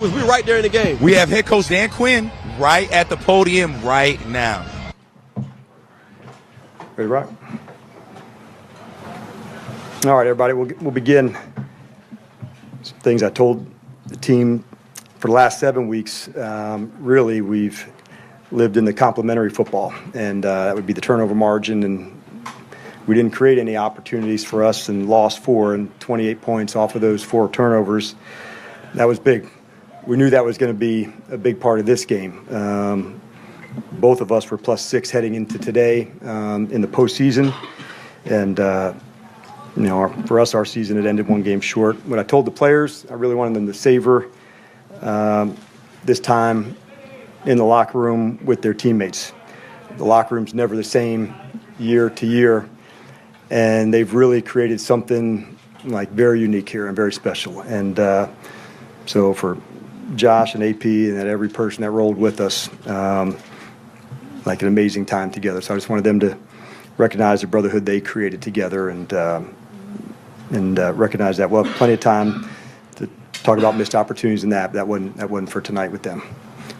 We're right there in the game. We have head coach Dan Quinn right at the podium right now. Ready to rock? All right, everybody, we'll begin. Some things I told the team for the last 7 weeks. Really, we've lived in the complementary football, and that would be the turnover margin, and we didn't create any opportunities for us and lost 4 and 28 points off of those 4 turnovers. That was big. We knew that was going to be a big part of this game. Both of us were +6 heading into today in the postseason, and for us, our season had ended 1 game short. When I told the players, I really wanted them to savor this time in the locker room with their teammates. The locker room's never the same year to year, and they've really created something like very unique here and very special. And so for Josh and AP and every person that rolled with us, like an amazing time together. So I just wanted them to recognize the brotherhood they created together and recognize that. We'll have plenty of time to talk about missed opportunities and that wasn't for tonight with them.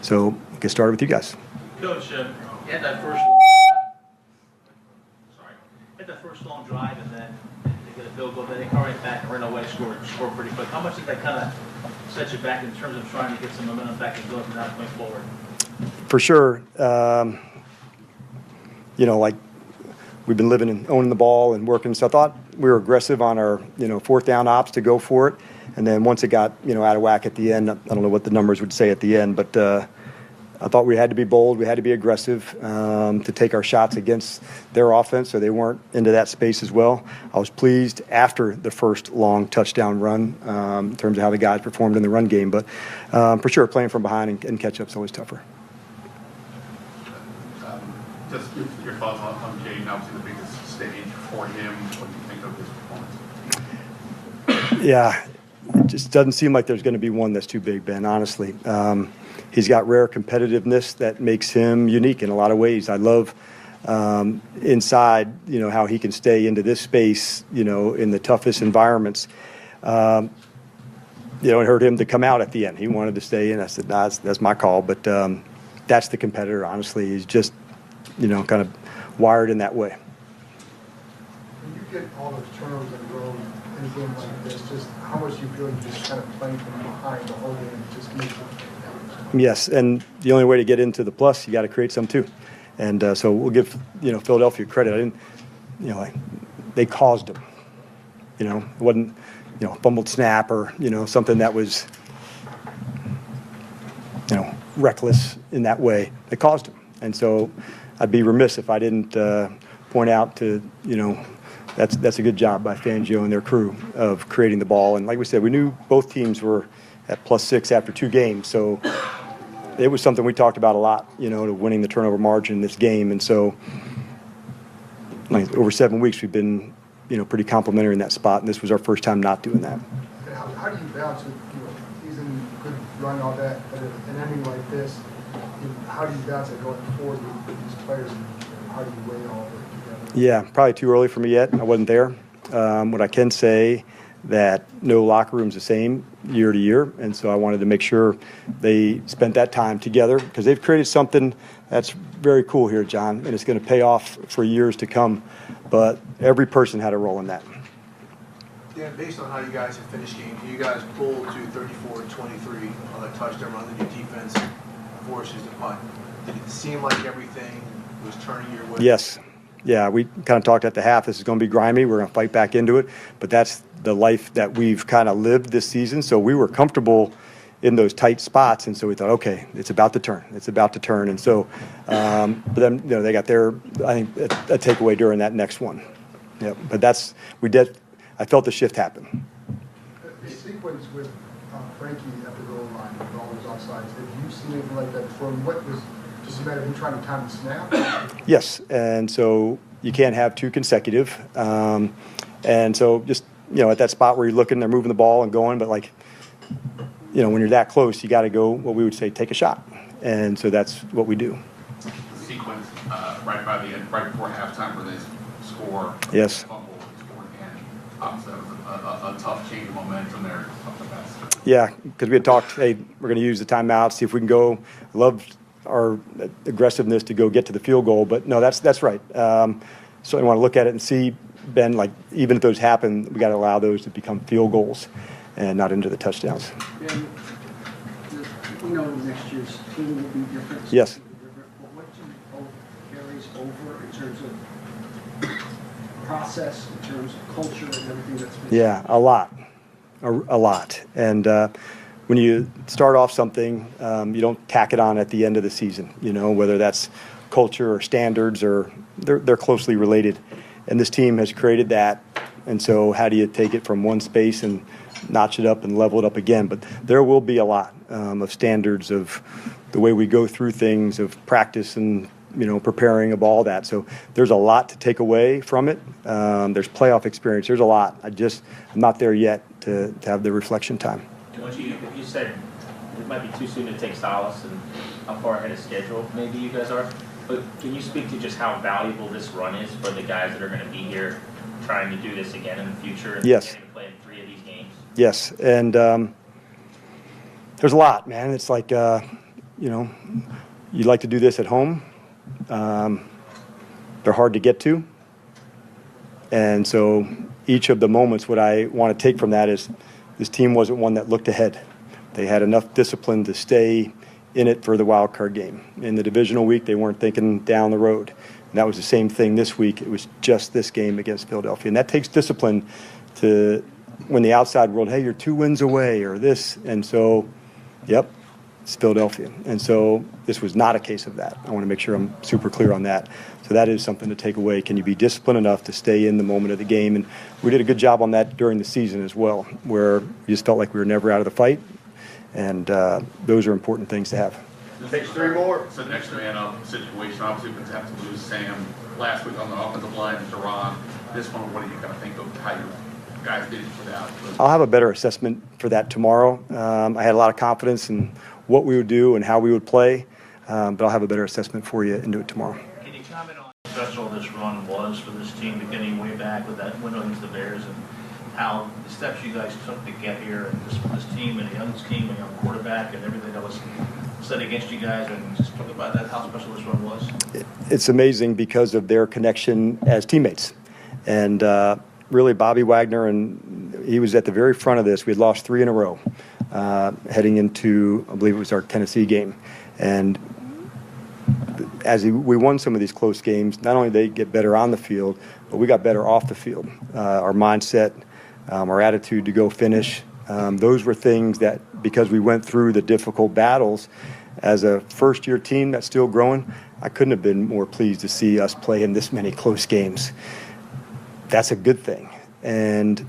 So we'll get started with you guys. Coach, you had that first long drive, and then they get a field goal, then they come right back and run away, score pretty quick. How much did that kind of set you back in terms of trying to get some momentum back and build from that point forward? For sure. Like we've been living and owning the ball and working, so I thought we were aggressive on our, 4th down ops to go for it. And then once it got, out of whack at the end, I don't know what the numbers would say at the end, but I thought we had to be bold, we had to be aggressive to take our shots against their offense, so they weren't into that space as well. I was pleased after the first long touchdown run in terms of how the guys performed in the run game, but for sure, playing from behind and catch up is always tougher. Just your thoughts on Jayden, obviously the biggest stage for him. What do you think of his performance? Yeah, it just doesn't seem like there's going to be one that's too big, Ben, honestly. He's got rare competitiveness that makes him unique in a lot of ways. I love inside, how he can stay into this space, in the toughest environments. It hurt him to come out at the end. He wanted to stay in. I said, nah, that's my call. But that's the competitor, honestly. He's just, kind of wired in that way. When you get all those turnovers in a row in a game like this, just how much you feel like just kind of playing from behind the whole game just makes it. Yes, and the only way to get into the plus, you got to create some too. And so we'll give, Philadelphia credit. I didn't, they caused them. It wasn't, fumbled snap or, something that was, reckless in that way. They caused them. And so I'd be remiss if I didn't point out to, that's a good job by Fangio and their crew of creating the ball. And like we said, we knew both teams were at +6 after 2 games. So it was something we talked about a lot, to winning the turnover margin in this game. And so over 7 weeks, we've been, pretty complimentary in that spot. And this was our first time not doing that. How do you balance it? Season could run all that, but an ending like this, how do you balance it going forward with these players? And how do you weigh all of it together? Yeah, probably too early for me yet. I wasn't there. What I can say that no locker room's the same year to year, and so I wanted to make sure they spent that time together because they've created something that's very cool here, John, and it's going to pay off for years to come. But every person had a role in that. Yeah, based on how you guys have finished games, you guys pulled to 34-23 on a touchdown run, then your defense forces the punt. Did it seem like everything was turning your way? Yes. Yeah, we kind of talked at the half. This is going to be grimy. We're going to fight back into it. But that's the life that we've kind of lived this season. So we were comfortable in those tight spots. And so we thought, okay, it's about to turn. It's about to turn. And so, but then, they got their, I think, a takeaway during that next one. Yeah, but I felt the shift happen. The sequence with Frankie at the goal line with all those offsides, have you seen anything like that before? What was just a matter of him trying to time the snap? Yes, and so you can't have 2 consecutive. And so just, at that spot where you're looking, they're moving the ball and going, but when you're that close, you got to go, what we would say, take a shot. And so that's what we do. The sequence right by the end, right before halftime where they score. Yes. Fumble, score again. Obviously, that was a tough change of momentum there. Tough to pass. Yeah, because we had talked, hey, we're going to use the timeout, see if we can go. Love our aggressiveness to go get to the field goal, but no, that's right. So I want to look at it and see, Ben, like even if those happen, we got to allow those to become field goals and not into the touchdowns. Ben, we know next year's team will be different. Yes. But what do you hope carries over in terms of process, in terms of culture and everything that's been? Yeah, a lot. A lot. And when you start off something, you don't tack it on at the end of the season, you know, whether that's culture or standards or they're closely related. And this team has created that. And so how do you take it from one space and notch it up and level it up again? But there will be a lot of standards of the way we go through things, of practice and, you know, preparing of all that. So there's a lot to take away from it. There's playoff experience. There's a lot. I'm not there yet to have the reflection time. You said it might be too soon to take solace and how far ahead of schedule maybe you guys are. But can you speak to just how valuable this run is for the guys that are going to be here trying to do this again in the future and Yes. getting to play in 3 of these games? Yes, and there's a lot, man. It's like, you know, you'd like to do this at home. They're hard to get to. And so each of the moments, what I want to take from that is this team wasn't one that looked ahead. They had enough discipline to stay in it for the wild card game. In the divisional week, they weren't thinking down the road. And that was the same thing this week. It was just this game against Philadelphia. And that takes discipline to, when the outside world, hey, you're 2 wins away or this. And so, yep, it's Philadelphia. And so this was not a case of that. I want to make sure I'm super clear on that. So that is something to take away. Can you be disciplined enough to stay in the moment of the game? And we did a good job on that during the season as well, where we just felt like we were never out of the fight. And those are important things to have. Takes 3 more. It's an extra man up situation. Obviously, we're going to have to lose Sam last week on the offensive line and Duran. This one, what do you kind of think of how you guys did for that? I'll have a better assessment for that tomorrow. I had a lot of confidence in what we would do and how we would play, but I'll have a better assessment for you into it tomorrow. Can you comment on how special this run was for this team beginning way back with that win against the Bears and how the steps you guys took to get here and this team and the young team and your quarterback and everything that was said against you guys, and just talk about that, how special this run was? It's amazing because of their connection as teammates. And really, Bobby Wagner, and he was at the very front of this. We had lost 3 in a row heading into, I believe it was our Tennessee game. And as we won some of these close games, not only did they get better on the field, but we got better off the field. Our mindset, our attitude to go finish, those were things that, because we went through the difficult battles as a first-year team that's still growing, I couldn't have been more pleased to see us play in this many close games. That's a good thing. And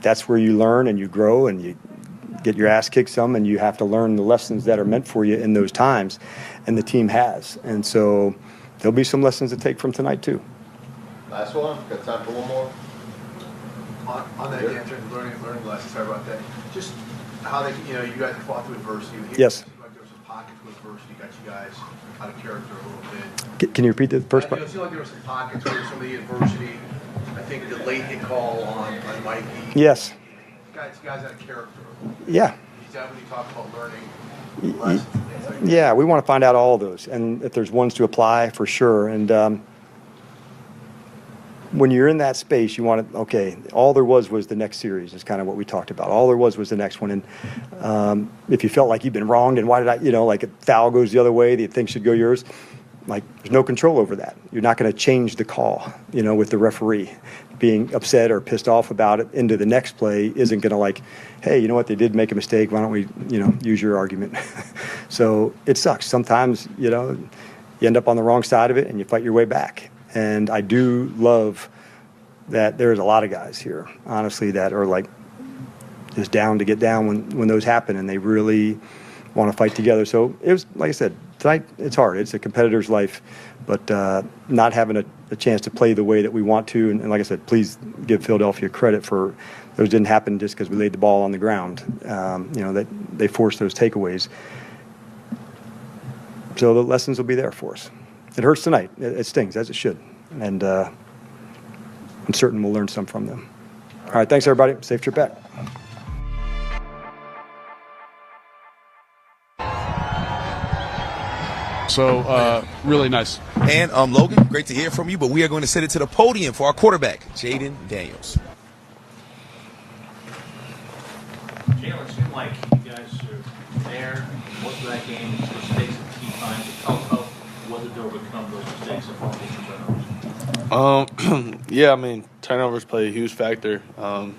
that's where you learn and you grow and you get your ass kicked some, and you have to learn the lessons that are meant for you in those times. And the team has. And so there'll be some lessons to take from tonight, too. Last one. Got time for one more. On that answer, learning lessons, sorry about that. Just how they, you know, you guys have fought through adversity. Yes. Like there were some pockets with adversity, got you guys out of character a little bit. Can you repeat the first part? It seemed like there were some pockets where some of the adversity, I think the late hit call on Mikey. Yes. Guys out of character. Yeah. Is that when you talk about learning lessons and things like that? Yeah, we want to find out all of those, and if there's ones to apply, for sure. And when you're in that space, you want to, okay, all there was the next series is kind of what we talked about. All there was the next one. And if you felt like you've been wronged and why did I, you know, like a foul goes the other way, the thing should go yours, like there's no control over that. You're not going to change the call, you know, with the referee. Being upset or pissed off about it into the next play isn't going to like, hey, you know what, they did make a mistake. Why don't we, you know, use your argument? So it sucks. Sometimes, you know, you end up on the wrong side of it and you fight your way back. And I do love that there's a lot of guys here, honestly, that are like just down to get down when those happen, and they really want to fight together. So it was, like I said, tonight it's hard. It's a competitor's life, but not having a chance to play the way that we want to. And like I said, please give Philadelphia credit for those didn't happen just because we laid the ball on the ground. You know, that they forced those takeaways. So the lessons will be there for us. It hurts tonight. It stings, as it should. And I'm certain we'll learn some from them. All right, thanks, everybody. Safe trip back. So, really nice. And Logan, great to hear from you, but we are going to send it to the podium for our quarterback, Jayden Daniels. Jalen, it seemed like you guys are there most of that game, mistakes at key times. How was it to overcome those mistakes and fumbles and turnovers? Yeah, I mean, turnovers play a huge factor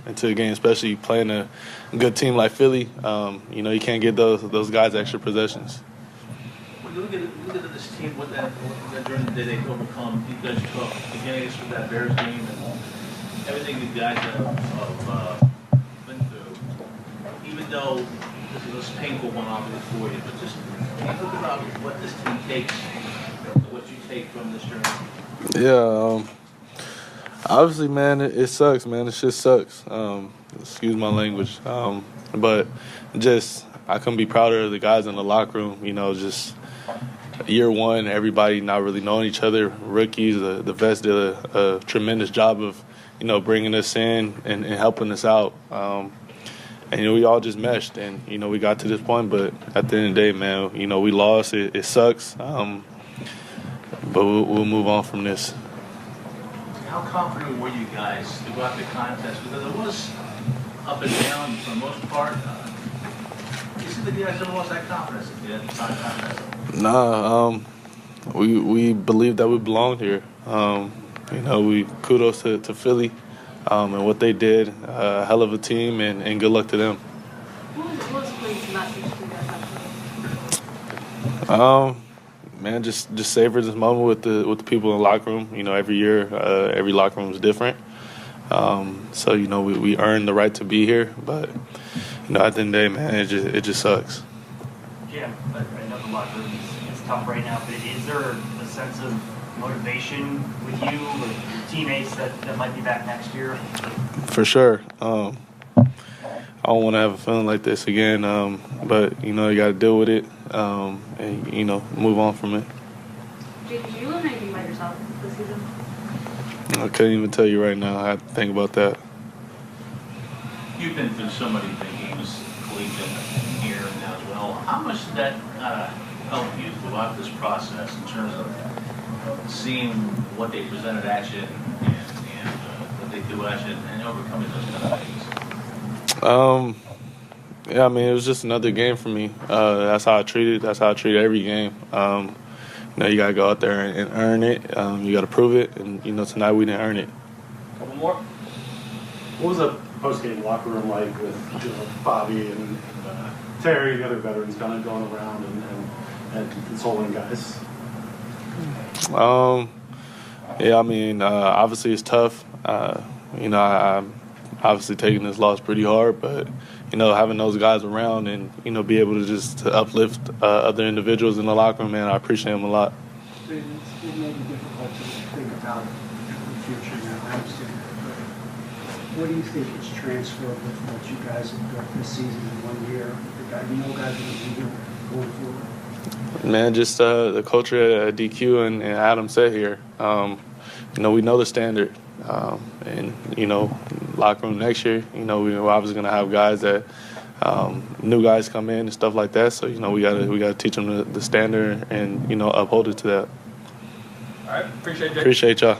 into the game, especially playing a good team like Philly. You can't get those guys extra possessions. When you look at this team, what that during the day they overcome, you guys took beginning with that Bears game and everything you guys have been through. Even though this is a painful one obviously for you, but just talk about what this team takes, what you take from this journey. Yeah, obviously, man, it sucks, man. It just sucks. Excuse my language. But just I couldn't be prouder of the guys in the locker room. Just year one, everybody not really knowing each other. Rookies, the vets did a tremendous job of, bringing us in and helping us out. And we all just meshed, and we got to this point. But at the end of the day, man, we lost. It sucks. But we'll move on from this. How confident were you guys to go out the contest? Because it was up and down for the most part. You see the guys never lost that confidence at the end of the contest. Nah, we believe that we belong here. We kudos to Philly and what they did. A hell of a team, and good luck to them. What was playing to not teach you that? Man, just savor this moment with the people in the locker room. Every year, every locker room is different. So we earned the right to be here, but at the end of the day, man, it just sucks. Yeah, I know the locker room is tough right now, but is there a sense of motivation with you, with your teammates that might be back next year? For sure. I don't want to have a feeling like this again, but you got to deal with it and move on from it. Did you learn anything about yourself this season? I couldn't even tell you right now. I have to think about that. You've been through so many big games, collegiate and here and now as well. How much did that help you throughout this process in terms of seeing what they presented at you and what they do at you and overcoming those kind of things? Yeah, I mean, it was just another game for me. That's how I treat it. That's how I treat every game. You got to go out there and earn it. You got to prove it. And, tonight we didn't earn it. Couple more. What was the post-game locker room like with Bobby and Terry, the other veterans, kind of going around and consoling guys? Yeah, I mean, obviously it's tough. I'm obviously taking this loss pretty hard, but having those guys around and be able to just uplift other individuals in the locker room, man, I appreciate them a lot. It may be difficult to think about the future now, I understand that, but what do you think is transferable from what you guys have got this season in 1 year? Guys are going to be here going forward. Man, just the culture at DQ and Adam said here. We know the standard. And locker room next year, we're obviously going to have guys that new guys come in and stuff like that. So we gotta teach them the standard and uphold it to that. All right, appreciate it. Appreciate y'all.